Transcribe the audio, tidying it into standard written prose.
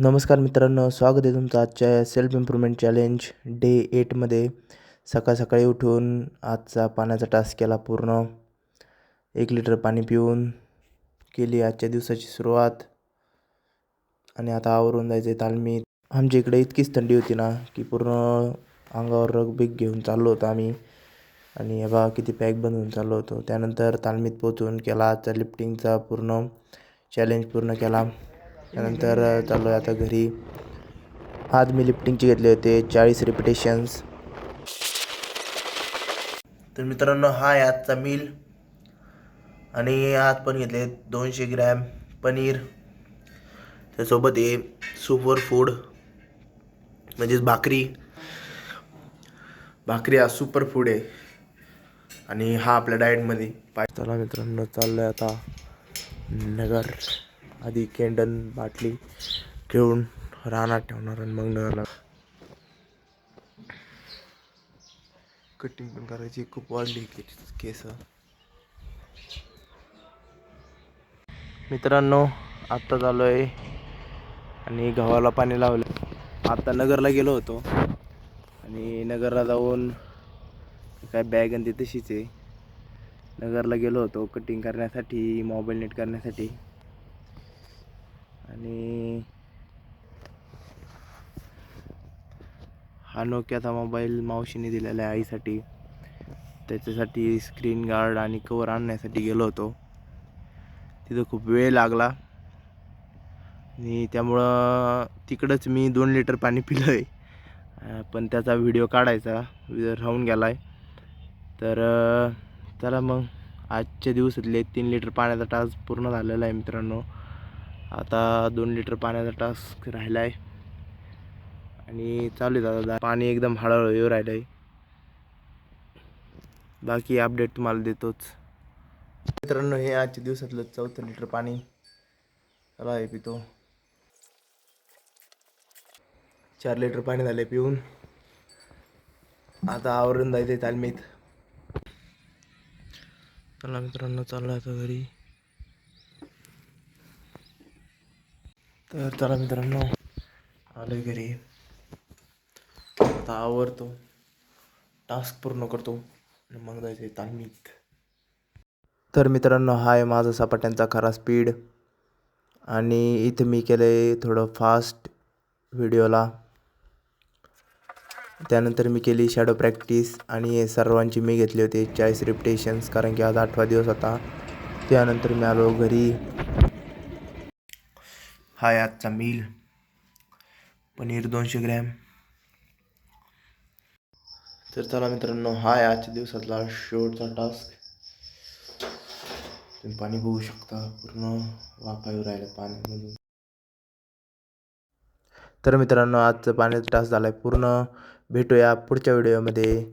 नमस्कार मित्रांनो, स्वागत आहे तुमचं आजच्या सेल्फ इम्प्रूव्हमेंट चॅलेंज डे 8मध्ये. सकाळी उठून आजचा पाण्याचा टास्क केला पूर्ण. 1 लिटर पाणी पिऊन केली आजच्या दिवसाची सुरुवात. आणि आता आवरून जायचं आहे तालमीत. आमच्या इकडे इतकीच थंडी होती ना की पूर्ण अंगावर रगबीग घेऊन चाललो होतो आम्ही. आणि हे बघा किती पॅक बनवून चाललो होतो. त्यानंतर तालमीत पोचून केला आजचा लिफ्टिंगचा पूर्ण चॅलेंज पूर्ण केला. त्यानंतर चाललो आहे आता घरी. आज मी लिफ्टिंगचे घेतले होते 40 रिपिटेशन्स. तर मित्रांनो, हा आहे आजचा मील. आणि आज पण घेतले 200 ग्रॅम पनीर. त्यासोबत हे सुपर फूड म्हणजेच भाकरी हा सुपर फूड आहे. आणि हा आपल्या डाएटमध्ये चला मित्रांनो, चाललोय आता नगर. आधी कॅन्डन बाटली घेऊन रानात ठेवणार आणि मग नगरला. कटिंग पण करायची, खूप वाढली केस. मित्रांनो, आत्ता चालू आहे आणि गव्हाला पाणी लावलं. आत्ता नगरला गेलो होतो आणि नगरला जाऊन काय बॅग आणि ते तशीच आहे. नगरला गेलो होतो कटिंग करण्यासाठी, मोबाईल नीट करण्यासाठी. आणि हा नोकियाचा मोबाईल मावशीने दिलेला आहे आईसाठी. त्याच्यासाठी स्क्रीन गार्ड आणि कवर आणण्यासाठी गेलो होतो. तिथं खूप वेळ लागला आणि त्यामुळं तिकडंच मी 2 लिटर पाणी पिलं आहे. पण त्याचा व्हिडिओ काढायचा राहून गेला आहे. तर चला मग, आजच्या दिवसातले 3 लिटर पाण्याचा टास्क पूर्ण झालेला आहे मित्रांनो. आता 2 लिटर पाण्याचा टास्क राहिला आहे आणि चालू आहे दादा. पाणी एकदम हळूहळू येऊ राहिलं आहे. बाकी अपडेट तुम्हाला देतोच. मित्रांनो, हे आजच्या दिवसातलं 4थं लिटर पाणी. चला हे पितो. 4 लिटर पाणी झाले पिऊन. आता आवरून जायचं तालमीत. चला मित्रांनो, चाललं आता घरी. तर चला मित्रांनो, आलोय घरी. आता आवरतो, टास्क पूर्ण करतो आणि मग जायचं तालमीत. तर मित्रांनो, हा आहे माझा सपाट्यांचा खरा स्पीड. आणि इथं मी केलं आहे थोडं फास्ट व्हिडिओला. त्यानंतर मी केली शॅडो प्रॅक्टिस आणि सर्वांची मी घेतली होती 40 रिपिटेशन्स, कारण की आज 8वा दिवस होता. त्यानंतर मी आलो घरी. हा आहे आजचा मील. पनीर 200 ग्रॅम. तर चला मित्रांनो, हा आहे आजच्या दिवसातला शेवटचा टास्क. तुम्ही पाणी बघू शकता, पूर्ण वाफा येऊ राहिला पाण्यामधून. तर मित्रांनो, आजचं पाण्याचा टास्क झाला आहे पूर्ण. भेटूया पुढच्या व्हिडिओमध्ये.